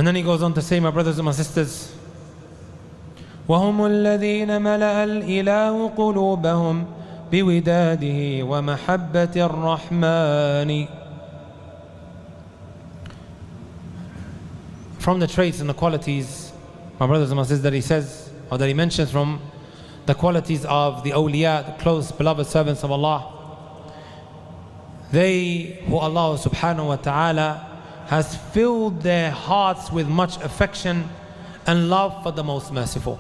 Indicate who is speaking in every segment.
Speaker 1: And then he goes on to say, my brothers and my sisters, وَهُمُ الَّذِينَ مَلَأَ الْإِلَهُ قُلُوبَهُمْ بِوِدَادِهِ وَمَحَبَّةِ الرَّحْمَنِ. From the traits and the qualities, my brothers and my sisters, that he says, or that he mentions from the qualities of the awliya, the close beloved servants of Allah, they who Allah subhanahu wa ta'ala has filled their hearts with much affection and love for the most merciful.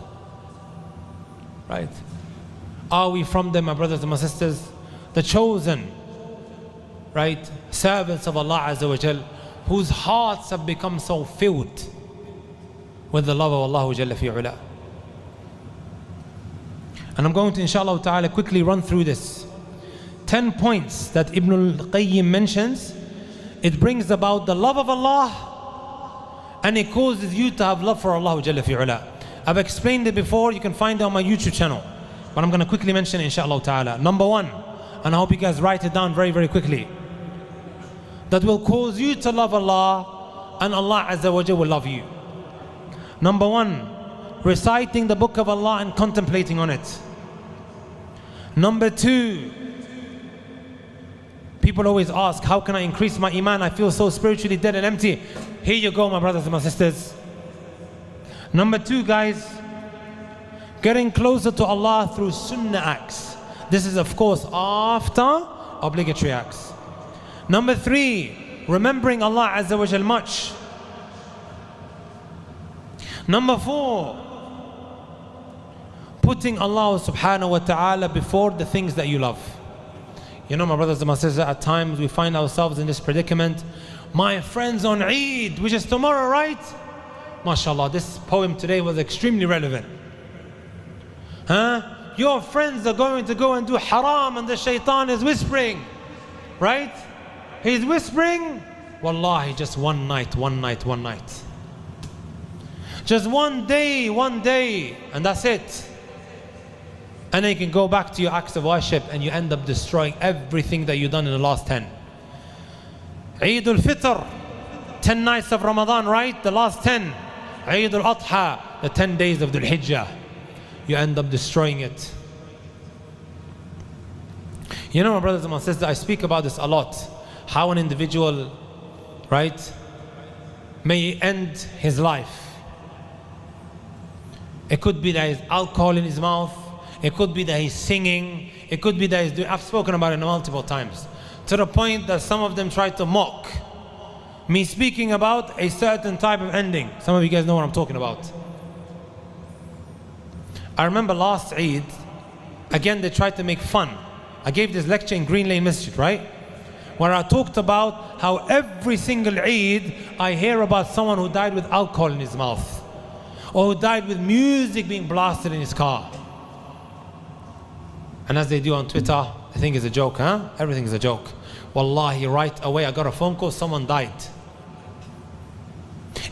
Speaker 1: Right? Are we from them, my brothers and my sisters? The chosen, right, servants of Allah Azza wa Jal, whose hearts have become so filled with the love of Allah Jalla fi Ula. And I'm going to, inshallah ta'ala, quickly run through this. 10 points that Ibn al-Qayyim mentions. It brings about the love of Allah, and it causes you to have love for Allah Jalla fi Ula. I've explained it before, you can find it on my YouTube channel, but I'm going to quickly mention it, inshaAllah ta'ala. Number one, and I hope you guys write it down very, very quickly, that will cause you to love Allah, and Allah Azza wa Jalla will love you. Number one, reciting the book of Allah and contemplating on it. Number two, people always ask, how can I increase my iman? I feel so spiritually dead and empty. Here you go, my brothers and my sisters. Number two, guys, getting closer to Allah through sunnah acts. This is, of course, after obligatory acts. Number three, remembering Allah Azza wa Jal much. Number four, putting Allah subhanahu wa ta'ala before the things that you love. You know, my brothers and my sisters, at times we find ourselves in this predicament. My friends on Eid, which is tomorrow, right? MashaAllah, this poem today was extremely relevant. Your friends are going to go and do haram, and the shaitan is whispering, right? He's whispering, wallahi, just one night. Just one day, and that's it. And then you can go back to your acts of worship and you end up destroying everything that you've done in the last 10. Eid al-Fitr, 10 nights of Ramadan, right? The last 10. Eid al-Adha, the 10 days of Dhul Hijjah. You end up destroying it. You know, my brothers and my sisters, I speak about this a lot. How an individual, right, may end his life. It could be that he's alcohol in his mouth. It could be that he's singing. It could be that he's doing, I've spoken about it multiple times, to the point that some of them try to mock me speaking about a certain type of ending. Some of you guys know what I'm talking about. I remember last Eid, again they tried to make fun. I gave this lecture in Green Lane Masjid, right? Where I talked about how every single Eid I hear about someone who died with alcohol in his mouth, or who died with music being blasted in his car. And as they do on Twitter, they think it's a joke, huh? Everything is a joke. Wallahi, right away I got a phone call, someone died.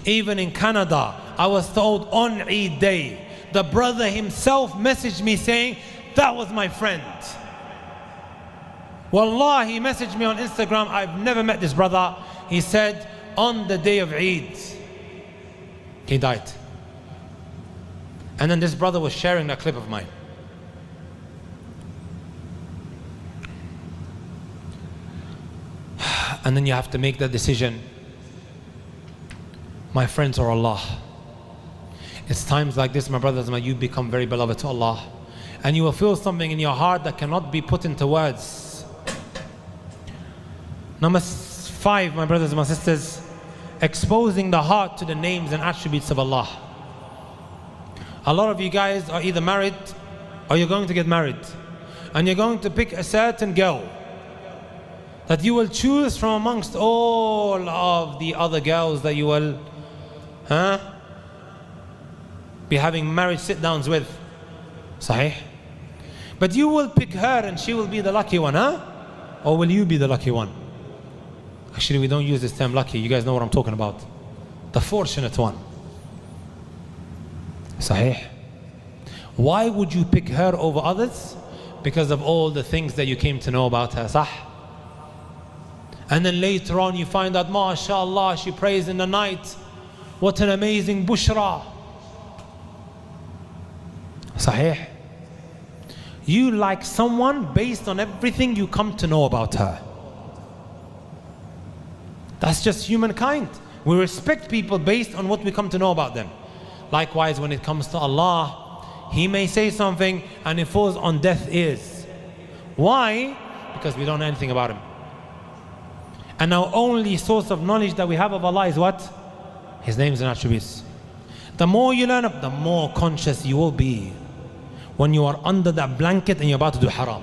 Speaker 1: Even in Canada, I was told on Eid day, the brother himself messaged me saying, that was my friend. Wallahi, he messaged me on Instagram, I've never met this brother. He said, on the day of Eid, he died. And then this brother was sharing that clip of mine. And then you have to make that decision. My friends are Allah. It's times like this, my brothers, you become very beloved to Allah. And you will feel something in your heart that cannot be put into words. Number 5, my brothers and my sisters, exposing the heart to the names and attributes of Allah. A lot of you guys are either married or you're going to get married. And you're going to pick a certain girl that you will choose from amongst all of the other girls that you will be having marriage sit-downs with. Sahih? But you will pick her and she will be the lucky one, or will you be the lucky one? Actually, we don't use this term lucky. You guys know what I'm talking about. The fortunate one. Sahih? Why would you pick her over others? Because of all the things that you came to know about her. Sah? And then later on you find out, MashaAllah, she prays in the night. what an amazing bushra. Sahih. You like someone based on everything you come to know about her. That's just humankind. We respect people based on what we come to know about them. Likewise, when it comes to Allah, He may say something and it falls on deaf ears. Why? Because we don't know anything about Him. And our only source of knowledge that we have of Allah is what? His names and attributes. The more you learn, the more conscious you will be when you are under that blanket and you're about to do haram.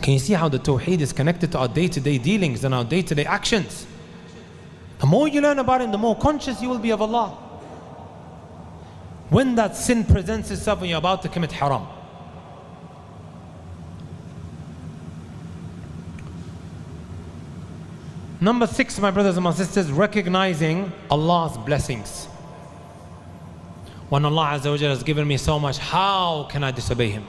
Speaker 1: Can you see how the Tawheed is connected to our day-to-day dealings and our day-to-day actions? The more you learn about Him, the more conscious you will be of Allah. When that sin presents itself and you're about to commit haram. Number 6, my brothers and my sisters, recognizing Allah's blessings. When Allah Azza wa Jalla has given me so much, how can I disobey Him?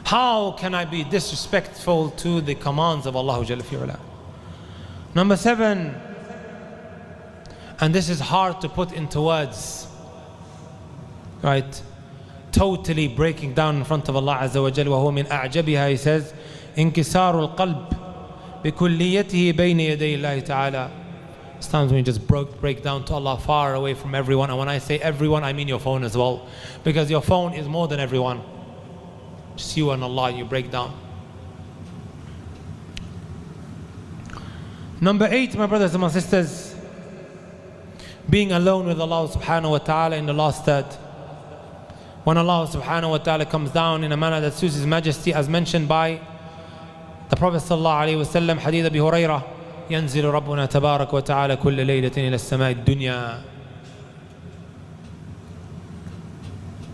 Speaker 1: How can I be disrespectful to the commands of Allah Jalla fi'ala? Number 7, and this is hard to put into words, right? Totally breaking down in front of Allah Azza wa Jalla. وَهُوَ مِنْ أَعْجَبِهَا, He says, إِنْكِسَارُ الْقَلْبِ بِكُلِّيَّتِهِ بَيْنِ يَدَيِ اللَّهِ تَعَالَى. Sometimes when you just break down to Allah, far away from everyone. And when I say everyone, I mean your phone as well. Because your phone is more than everyone. Just you and Allah, you break down. Number 8, my brothers and my sisters, being alone with Allah subhanahu wa ta'ala in the last third. When Allah subhanahu wa ta'ala comes down in a manner that suits His majesty, as mentioned by the Prophet sallallahu alayhi wa sallam, Hadith Abi Hurairah, ينزل ربنا تبارك وتعالى كل ليلة إلى السماء الدنيا.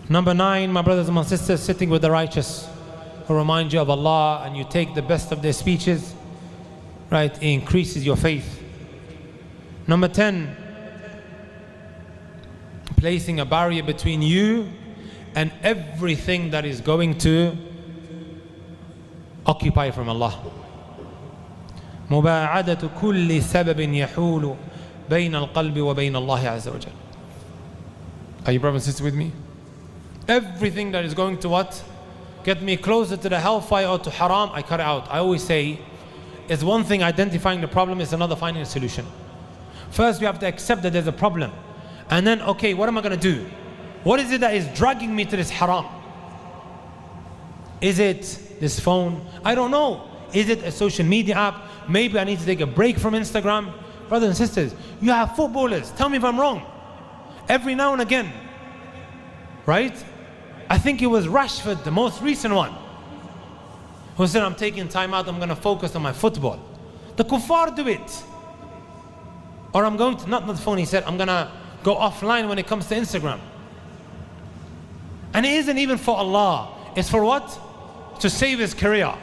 Speaker 1: Number 9, my brothers and my sisters, sitting with the righteous who remind you of Allah, and you take the best of their speeches, right? It increases your faith. Number 10, placing a barrier between you and everything that is going to occupy from Allah. مباعدة كل سبب يحول بين القلب وبين الله عز وجل. Are you brothers and sisters with me? Everything that is going to what? Get me closer to the hellfire or to haram, I cut it out. I always say, it's one thing identifying the problem, it's another finding a solution. First we have to accept that there's a problem. And then, okay, what am I going to do? What is it that is dragging me to this haram? Is it this phone? I don't know. Is it a social media app? Maybe I need to take a break from Instagram. Brothers and sisters, you have footballers. Tell me if I'm wrong. Every now and again, right? I think it was Rashford, the most recent one, who said, I'm taking time out, I'm going to focus on my football. The kuffar do it. Or I'm going to, not the phone, he said, I'm going to go offline when it comes to Instagram. And it isn't even for Allah. It's for what? To save his career.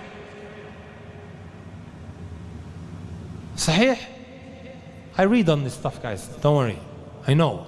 Speaker 1: Sahih? I read on this stuff, guys. Don't worry. I know.